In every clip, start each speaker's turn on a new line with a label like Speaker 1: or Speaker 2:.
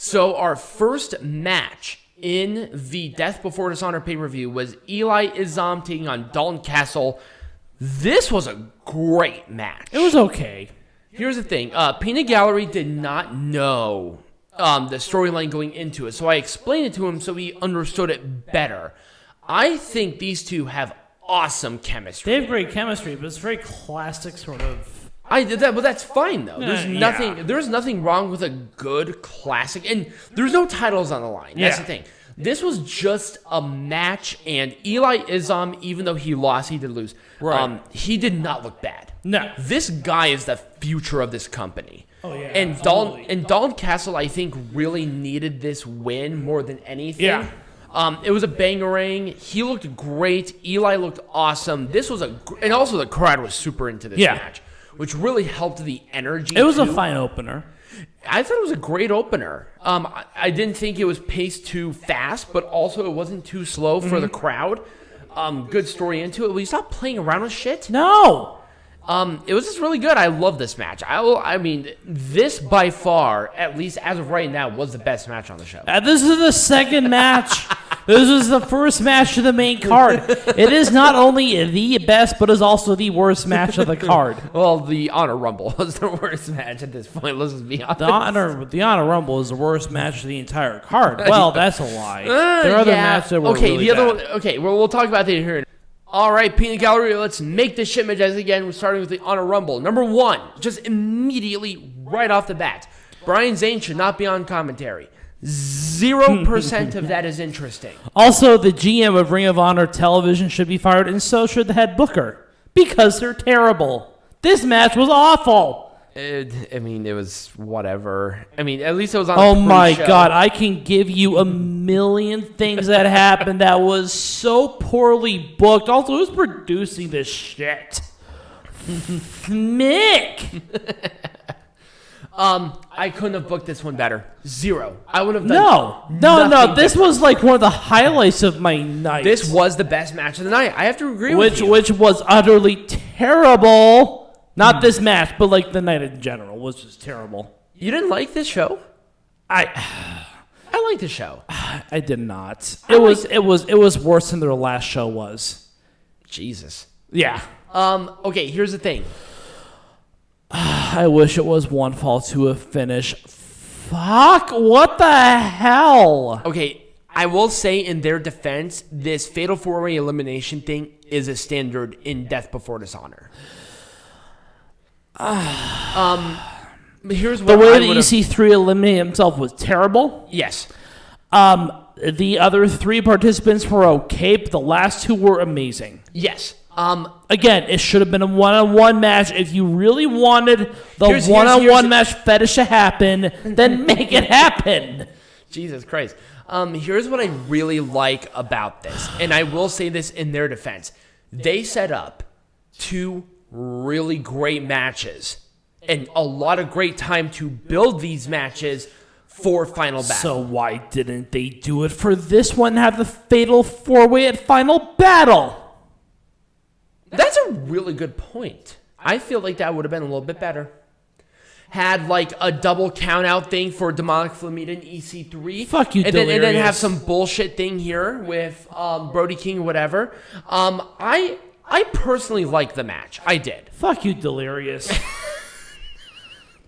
Speaker 1: So our first match in the Death Before Dishonor pay-per-view was Eli Isom taking on Dalton Castle. This was a great match.
Speaker 2: It was okay.
Speaker 1: Here's the thing. Peanut Gallery did not know the storyline going into it, so I explained it to him so he understood it better. I think these two have awesome chemistry.
Speaker 2: They have great chemistry, but it's very classic sort of...
Speaker 1: I did that, but that's fine though. There's nothing wrong with a good classic, and there's no titles on the line. That's the thing. This was just a match, and Eli Isom, even though he lost, he did lose.
Speaker 2: Right.
Speaker 1: He did not look bad.
Speaker 2: No.
Speaker 1: This guy is the future of this company.
Speaker 2: Oh yeah.
Speaker 1: And Dalton Castle, I think, really needed this win more than anything.
Speaker 2: Yeah.
Speaker 1: It was a bangerang. He looked great. Eli looked awesome. This was and also the crowd was super into this match, which really helped the energy.
Speaker 2: It was a fine opener.
Speaker 1: I thought it was a great opener. I didn't think it was paced too fast, but also it wasn't too slow for the crowd. Good story into it. Will you stop playing around with shit?
Speaker 2: No.
Speaker 1: It was just really good. I love this match. I mean, this by far, at least as of right now, was the best match on the show.
Speaker 2: This is the second match. This was the first match of the main card. It is not only the best, but is also the worst match of the card.
Speaker 1: Well, the Honor Rumble was the worst match at this point. Let's just be honest.
Speaker 2: The Honor Rumble is the worst match of the entire card. Well, that's a lie. There are other matches that were really bad.
Speaker 1: We'll talk about that here. All right, Peanut Gallery, let's make this shit Majestic again. We're starting with the Honor Rumble. Number 1, just immediately right off the bat, Brian Zane should not be on commentary. 0% of that is interesting.
Speaker 2: Also, the GM of Ring of Honor Television should be fired, and so should the head booker, because they're terrible. This match was awful.
Speaker 1: It was whatever. I mean, at least it was on
Speaker 2: Oh
Speaker 1: the
Speaker 2: my
Speaker 1: pre-show.
Speaker 2: God, I can give you a million things that happened that was so poorly booked. Also, who's producing this shit? Mick!
Speaker 1: I couldn't have booked this one better. 0. I would have done
Speaker 2: No. This was like one of the highlights of my night.
Speaker 1: This was the best match of the night. I have to agree with you.
Speaker 2: Which was utterly terrible. Not this match, but like the night in general was just terrible.
Speaker 1: You didn't like this show? I like the show.
Speaker 2: I did not. It was worse than their last show was.
Speaker 1: Jesus.
Speaker 2: Yeah.
Speaker 1: Okay, here's the thing.
Speaker 2: I wish it was one fall to a finish. Fuck, what the hell?
Speaker 1: Okay, I will say in their defense, this Fatal 4-Way elimination thing is a standard in Death Before Dishonor. Here's what
Speaker 2: the way that EC3 eliminated himself was terrible.
Speaker 1: Yes.
Speaker 2: The other 3 participants were okay, but the last 2 were amazing.
Speaker 1: Yes.
Speaker 2: Again, it should have been a one-on-one match. If you really wanted the one-on-one match fetish to happen, then make it happen.
Speaker 1: Jesus Christ. Here's what I really like about this, and I will say this in their defense. They set up 2 really great matches and a lot of great time to build these matches for Final Battle.
Speaker 2: So why didn't they do it for this one and have the Fatal 4-Way at Final Battle?
Speaker 1: That's a really good point. I feel like that would have been a little bit better. Had like a double count out thing for Demonic Flamita and EC3.
Speaker 2: Fuck you,
Speaker 1: and then have some bullshit thing here with Brody King or whatever. I personally liked the match. I did.
Speaker 2: Fuck you, Delirious.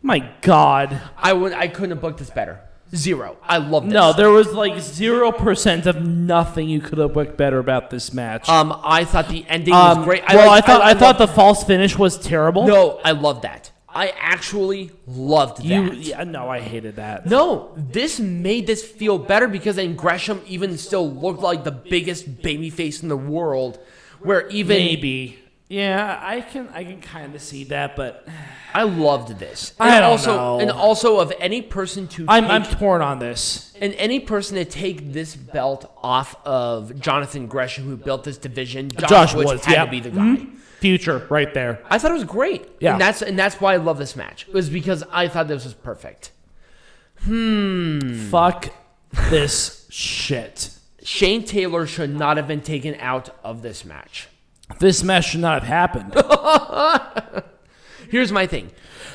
Speaker 2: My God.
Speaker 1: I couldn't have booked this better. 0. I love this.
Speaker 2: No, there was like 0% of nothing you could have booked better about this match.
Speaker 1: I thought the ending was great.
Speaker 2: I thought the false finish was terrible.
Speaker 1: No, I loved that. I actually loved that.
Speaker 2: No, I hated that.
Speaker 1: No, this made this feel better because then Gresham even still looked like the biggest babyface in the world. Where even
Speaker 2: maybe. Yeah, I can kind of see that, but
Speaker 1: I loved this.
Speaker 2: I don't know.
Speaker 1: And also of any person to
Speaker 2: I'm torn on this.
Speaker 1: And any person to take this belt off of Jonathan Gresham, who built this division, Josh Woods had to be the guy.
Speaker 2: Mm-hmm. Future, right there.
Speaker 1: I thought it was great.
Speaker 2: Yeah.
Speaker 1: And that's why I love this match. It was because I thought this was perfect.
Speaker 2: Fuck this shit.
Speaker 1: Shane Taylor should not have been taken out of this match.
Speaker 2: This match should not have happened.
Speaker 1: Here's my thing.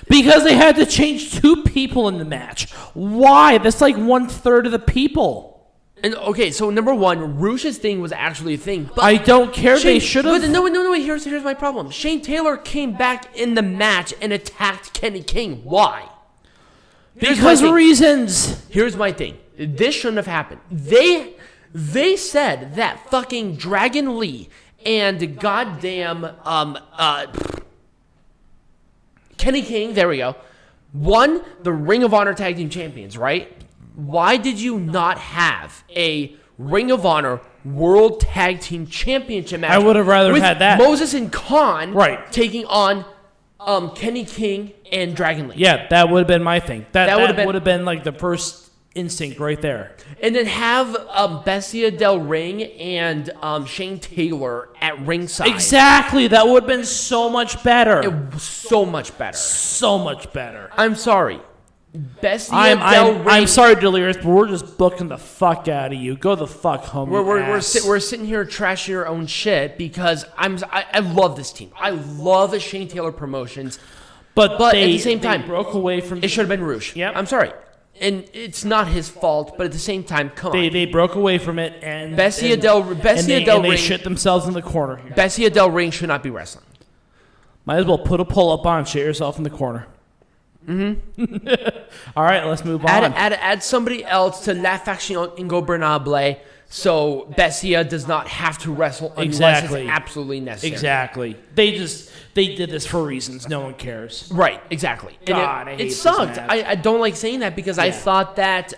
Speaker 2: Because they had to change 2 people in the match. Why? That's like 1/3 of the people.
Speaker 1: And okay, so number one, Rush's thing was actually a thing. But
Speaker 2: I don't care. They should have.
Speaker 1: No. Here's my problem. Shane Taylor came back in the match and attacked Kenny King. Why?
Speaker 2: Because of reasons.
Speaker 1: Here's my thing. This shouldn't have happened. They said that fucking Dragon Lee and goddamn Kenny King, there we go, won the Ring of Honor Tag Team Champions, right? Why did you not have a Ring of Honor World Tag Team Championship match?
Speaker 2: I would have rather had that.
Speaker 1: Moses and Khan
Speaker 2: right.
Speaker 1: taking on Kenny King and Dragon Lee.
Speaker 2: Yeah, that would have been my thing. That would have been like the first instinct right there.
Speaker 1: And then have Bestia Del Ring and Shane Taylor at ringside.
Speaker 2: Exactly. That would have been so much better.
Speaker 1: It was so much better.
Speaker 2: So much better.
Speaker 1: I'm sorry. Bestia Del Ring.
Speaker 2: I'm sorry, Delirious, but we're just booking the fuck out of you. Go the fuck home.
Speaker 1: We're sitting here trashing your own shit because I love this team. I love Shane Taylor Promotions. But at the same time,
Speaker 2: they broke away from
Speaker 1: it. Should have been Rouge.
Speaker 2: Yep.
Speaker 1: I'm sorry. And it's not his fault, but at the same time, come on.
Speaker 2: They broke away from it, and
Speaker 1: Bestia Del Ring.
Speaker 2: They shit themselves in the corner. Here.
Speaker 1: Bestia Del Ring should not be wrestling.
Speaker 2: Might as well put a pull up on, shit yourself in the corner. Mm-hmm. All right, let's move on.
Speaker 1: Add somebody else to La Faction Ingobernable so Bestia does not have to wrestle unless it's absolutely necessary.
Speaker 2: Exactly. They did this for reasons. No one cares.
Speaker 1: Right, exactly.
Speaker 2: God,
Speaker 1: it sucked. I don't like saying that because I thought that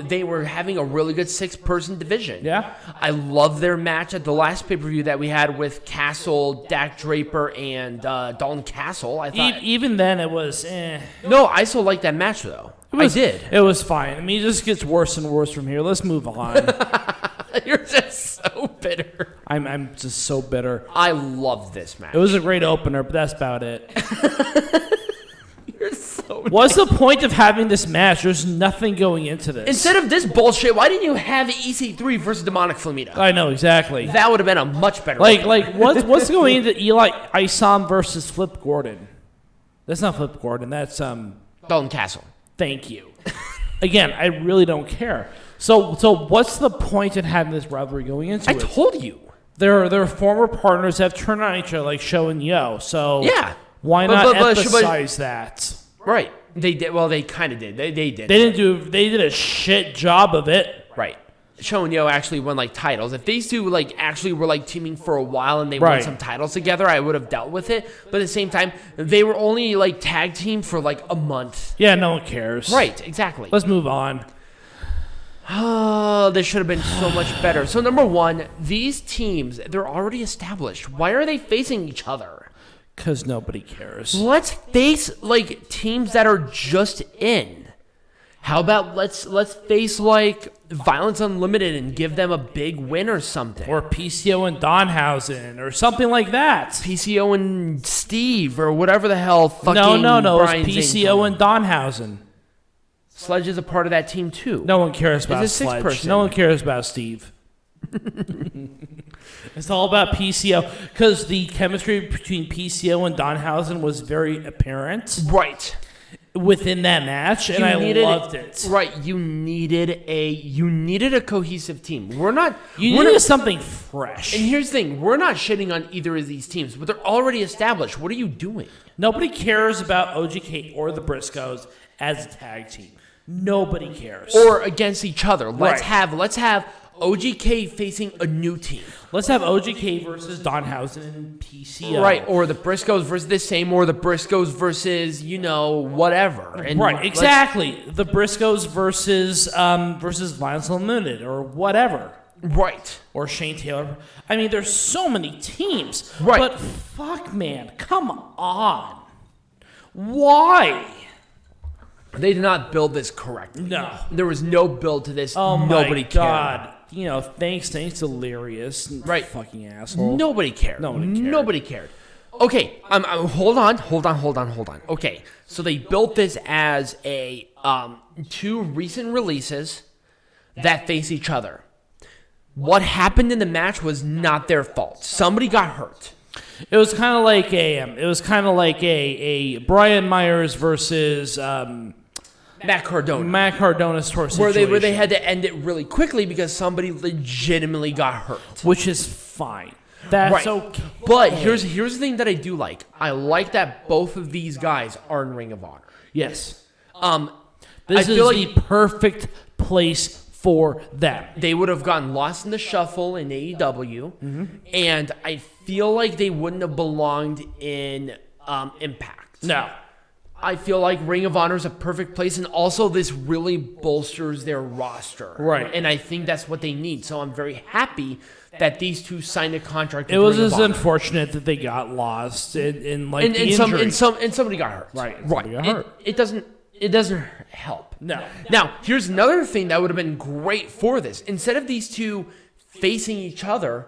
Speaker 1: they were having a really good 6-person division.
Speaker 2: Yeah.
Speaker 1: I love their match at the last pay-per-view that we had with Castle, Dak Draper, and Dalton Castle. I thought
Speaker 2: even then it was
Speaker 1: No, I still like that match though. I did.
Speaker 2: It was fine. I mean, it just gets worse and worse from here. Let's move on.
Speaker 1: You're just so bitter.
Speaker 2: I'm just so bitter.
Speaker 1: I love this match.
Speaker 2: It was a great opener, but that's about it.
Speaker 1: You're so
Speaker 2: What's the point of having this match? There's nothing going into this.
Speaker 1: Instead of this bullshit, why didn't you have EC3 versus Demonic Flamita?
Speaker 2: I know, exactly.
Speaker 1: That would have been a much better
Speaker 2: what's going into Eli Isom versus Flip Gordon? That's not Flip Gordon. That's
Speaker 1: Dalton Castle.
Speaker 2: Thank you. Again, I really don't care. So what's the point in having this rivalry going into it?
Speaker 1: I told you.
Speaker 2: Their former partners have turned on each other like Show and Yo. So
Speaker 1: yeah.
Speaker 2: Why not emphasize that?
Speaker 1: Right. They did. Well, they kind of did. They did.
Speaker 2: They did a shit job of it.
Speaker 1: Right. Show and Yo actually won like titles. If these two like actually were like teaming for a while and they won some titles together, I would have dealt with it. But at the same time, they were only like tag team for like a month.
Speaker 2: Yeah, no one cares.
Speaker 1: Right, exactly.
Speaker 2: Let's move on.
Speaker 1: Oh, this should have been so much better. So number one, these teams, they're already established. Why are they facing each other?
Speaker 2: Because nobody cares.
Speaker 1: Let's face like teams that are just in. How about let's face like Violence Unlimited and give them a big win or something.
Speaker 2: Or PCO and Danhausen or something like that.
Speaker 1: PCO and Steve or whatever the hell fucking
Speaker 2: No.
Speaker 1: Brian's
Speaker 2: It's PCO and Danhausen.
Speaker 1: Sledge is a part of that team too.
Speaker 2: No one cares about
Speaker 1: It's a
Speaker 2: Sledge.
Speaker 1: 6-person.
Speaker 2: No one cares about Steve. It's all about PCO because the chemistry between PCO and Danhausen was very apparent.
Speaker 1: Right.
Speaker 2: Within that match, and I loved it.
Speaker 1: Right, you needed a cohesive team. You
Speaker 2: needed something fresh.
Speaker 1: And here's the thing: we're not shitting on either of these teams, but they're already established. What are you doing?
Speaker 2: Nobody cares about OGK or the Briscoes as a tag team. Nobody cares.
Speaker 1: Or against each other. Let's have OGK facing a new team.
Speaker 2: Let's have OGK versus Danhausen and PCO.
Speaker 1: Right, or the Briscoes versus the same, or the Briscoes versus, whatever. And
Speaker 2: right, exactly. The Briscoes versus Violence Unlimited or whatever.
Speaker 1: Right.
Speaker 2: Or Shane Taylor. I mean, there's so many teams.
Speaker 1: Right.
Speaker 2: But fuck, man, come on. Why?
Speaker 1: They did not build this correctly.
Speaker 2: No.
Speaker 1: There was no build to this.
Speaker 2: Oh,
Speaker 1: Nobody
Speaker 2: my
Speaker 1: God.
Speaker 2: Cared. Thanks, Delirious.
Speaker 1: Right.
Speaker 2: Fucking asshole.
Speaker 1: Nobody cared. Nobody cared. Okay, hold on. Okay, so they built this as a 2 recent releases that face each other. What happened in the match was not their fault. Somebody got hurt.
Speaker 2: It was kind of like a Brian Myers versus
Speaker 1: Matt Cardona.
Speaker 2: Matt Cardona's tour
Speaker 1: where
Speaker 2: situation.
Speaker 1: they had to end it really quickly because somebody legitimately got hurt.
Speaker 2: Which is fine. That's okay.
Speaker 1: But here's the thing that I do like. I like that both of these guys are in Ring of Honor.
Speaker 2: Yes.
Speaker 1: This
Speaker 2: is the perfect place for them.
Speaker 1: They would have gotten lost in the shuffle in AEW, and I feel like they wouldn't have belonged in Impact.
Speaker 2: No.
Speaker 1: I feel like Ring of Honor is a perfect place, and also this really bolsters their roster.
Speaker 2: Right.
Speaker 1: And I think that's what they need. So I'm very happy that these two signed a contract.
Speaker 2: It was just unfortunate that they got lost in like the injury.
Speaker 1: And somebody got hurt.
Speaker 2: Right.
Speaker 1: It doesn't help.
Speaker 2: No.
Speaker 1: Now, here's another thing that would have been great for this. Instead of these two facing each other,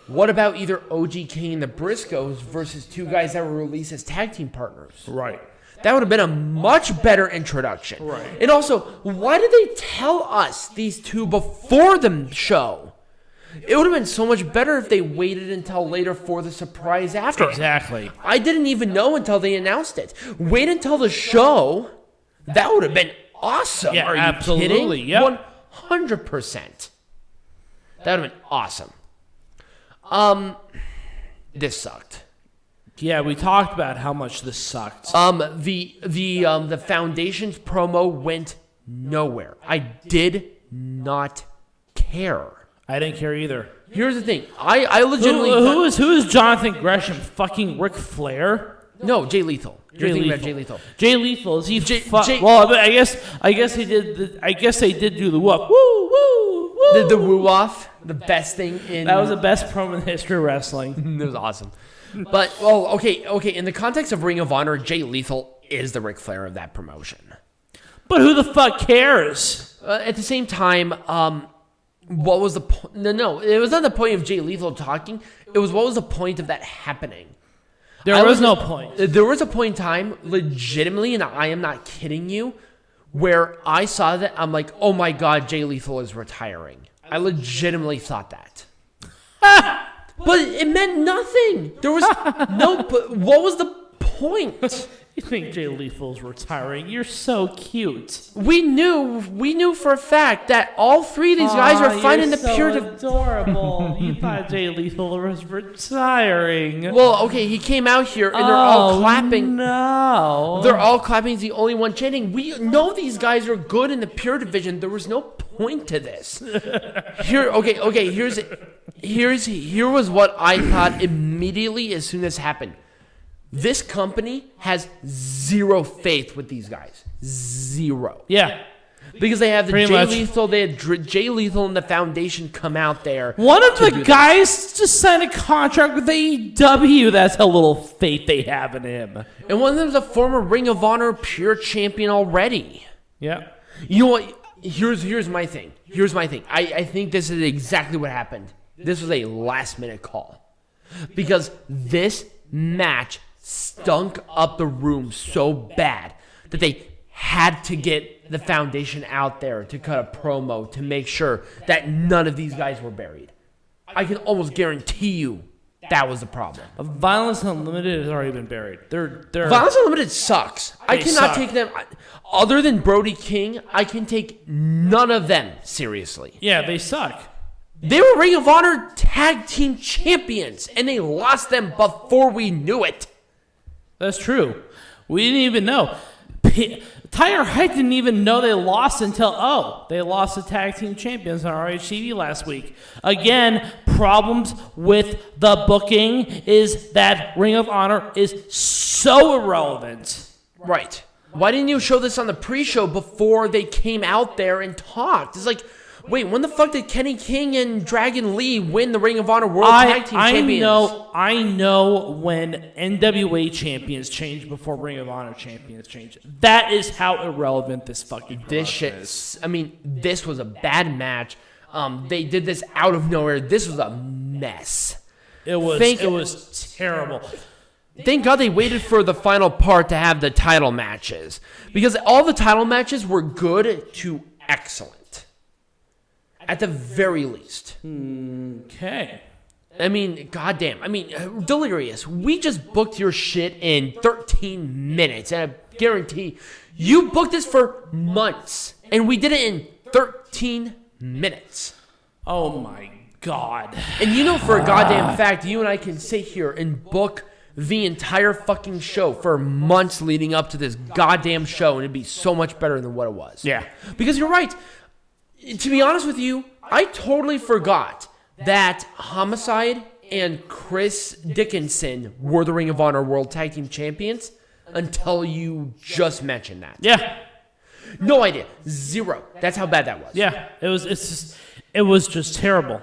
Speaker 1: what about either OG King and the Briscoes versus two guys that were released as tag team partners?
Speaker 2: Right.
Speaker 1: That would have been a much better introduction.
Speaker 2: Right.
Speaker 1: And also, why did they tell us these two before the show? It would have been so much better if they waited until later for the surprise after.
Speaker 2: Exactly.
Speaker 1: I didn't even know until they announced it. Wait until the show. That would have been awesome.
Speaker 2: Yeah,
Speaker 1: Are you
Speaker 2: absolutely.
Speaker 1: kidding?
Speaker 2: Yep.
Speaker 1: 100%. That would have been awesome. This sucked.
Speaker 2: Yeah, we talked about how much this sucked.
Speaker 1: The Foundation's promo went nowhere. I did not care.
Speaker 2: I didn't care either.
Speaker 1: Here's the thing. I legitimately
Speaker 2: who is Jonathan Gresham? Fucking Ric Flair?
Speaker 1: No, Jay Lethal. You're thinking about Jay Lethal.
Speaker 2: Jay Lethal is he? Well, I guess he did. I guess they did do the whoop. Woo woo woo.
Speaker 1: The woo off. The best thing in
Speaker 2: that was the best promo in the history of wrestling.
Speaker 1: It was awesome. But okay. In the context of Ring of Honor, Jay Lethal is the Ric Flair of that promotion.
Speaker 2: But who the fuck cares?
Speaker 1: At the same time, what was the point? No, it was not the point of Jay Lethal talking. It was what was the point of that happening?
Speaker 2: There was no point.
Speaker 1: There was a point in time, legitimately, and I am not kidding you, where I saw that, I'm like, oh my God, Jay Lethal is retiring. I legitimately thought that. But it meant nothing. There was but what was the point?
Speaker 2: You think Jay Lethal's retiring? You're so cute.
Speaker 1: We knew for a fact that all three of these guys are finding the pure.
Speaker 2: Adorable. You thought Jay Lethal was retiring.
Speaker 1: Well, okay, he came out here and they're all clapping.
Speaker 2: No,
Speaker 1: they're all clapping. He's the only one chanting. We know these guys are good in the pure division. There was no point to this. Here was what I thought immediately as soon as happened. This company has zero faith with these guys. Zero.
Speaker 2: Yeah.
Speaker 1: Because they have
Speaker 2: Pretty
Speaker 1: Jay
Speaker 2: much.
Speaker 1: Lethal, they had Jay Lethal and the Foundation come out there.
Speaker 2: One of the guys just signed a contract with AEW. That's how little faith they have in him.
Speaker 1: And one of them is a former Ring of Honor pure champion already.
Speaker 2: Yeah.
Speaker 1: You know what? Here's my thing. I think this is exactly what happened. This was a last minute call. Because this match stunk up the room so bad that they had to get the Foundation out there to cut a promo to make sure that none of these guys were buried. I can almost guarantee you that was the problem.
Speaker 2: Violence Unlimited has already been buried. They're
Speaker 1: Violence Unlimited sucks. I cannot
Speaker 2: suck.
Speaker 1: take them. Other than Brody King, I can take none of them seriously.
Speaker 2: Yeah, they suck.
Speaker 1: They were Ring of Honor tag team champions, and they lost them before we knew it.
Speaker 2: That's true. We didn't even know. Tyler Height didn't even know they lost until, they lost the tag team champions on ROH TV last week. Again, problems with the booking is that Ring of Honor is so irrelevant.
Speaker 1: Right. Why didn't you show this on the pre-show before they came out there and talked? It's like, wait, when the fuck did Kenny King and Dragon Lee win the Ring of Honor World Tag Team Champions?
Speaker 2: I know when NWA champions change before Ring of Honor champions change. That is how irrelevant this fucking
Speaker 1: this shit is. I mean, this was a bad match. They did this out of nowhere. This was a mess.
Speaker 2: It was terrible.
Speaker 1: Thank God they waited for the final part to have the title matches. Because all the title matches were good to excellent. At the very least.
Speaker 2: Okay.
Speaker 1: I mean, goddamn. I mean, Delirious, we just booked your shit in 13 minutes. And I guarantee you booked this for months. And we did it in 13 minutes.
Speaker 2: Oh, my God.
Speaker 1: And you know for a goddamn fact, you and I can sit here and book the entire fucking show for months leading up to this goddamn show. And it'd be so much better than what it was.
Speaker 2: Yeah.
Speaker 1: Because you're right. To be honest with you, I totally forgot that Homicide and Chris Dickinson were the Ring of Honor World Tag Team Champions until you just mentioned that.
Speaker 2: Yeah.
Speaker 1: No idea. Zero. That's how bad that was.
Speaker 2: Yeah. It was just terrible.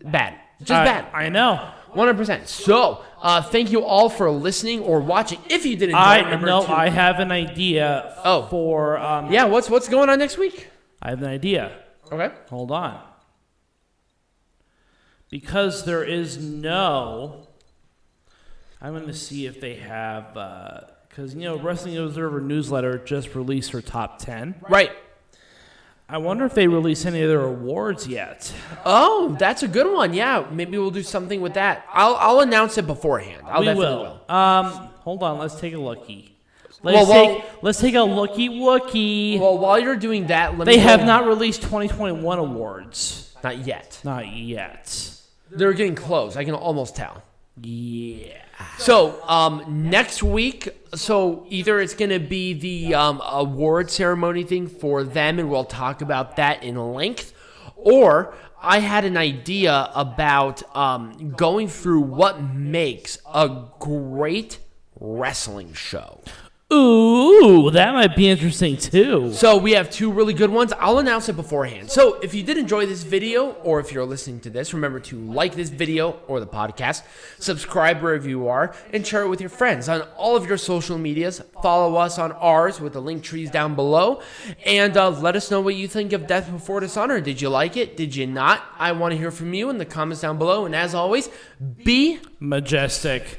Speaker 1: Bad. Just bad.
Speaker 2: I know.
Speaker 1: 100%. So, thank you all for listening or watching. If you did enjoy,
Speaker 2: I have an idea for...
Speaker 1: yeah, what's going on next week?
Speaker 2: I have an idea.
Speaker 1: Okay.
Speaker 2: Hold on. Because there is no... I'm going to see if they have... Because, Wrestling Observer Newsletter just released her top 10.
Speaker 1: Right.
Speaker 2: I wonder if they release any of their awards yet.
Speaker 1: Oh, that's a good one. Yeah, maybe we'll do something with that. I'll announce it beforehand.
Speaker 2: We will. Hold on, let's take a lookie. Let's take a lookie.
Speaker 1: Well, while you're doing that,
Speaker 2: they have not released 2021 awards.
Speaker 1: Not yet.
Speaker 2: They're
Speaker 1: getting close. I can almost tell.
Speaker 2: Yeah.
Speaker 1: So, next week, either it's going to be the award ceremony thing for them, and we'll talk about that in length, or I had an idea about going through what makes a great wrestling show.
Speaker 2: Ooh, that might be interesting too.
Speaker 1: So we have two really good ones. I'll announce it beforehand. So if you did enjoy this video, or if you're listening to this, remember to like this video or the podcast, subscribe wherever you are, and share it with your friends on all of your social medias. Follow us on ours with the link trees down below, and let us know what you think of Death Before Dishonor. Did you like it? Did you not? I want to hear from you in the comments down below, and as always, be
Speaker 2: majestic.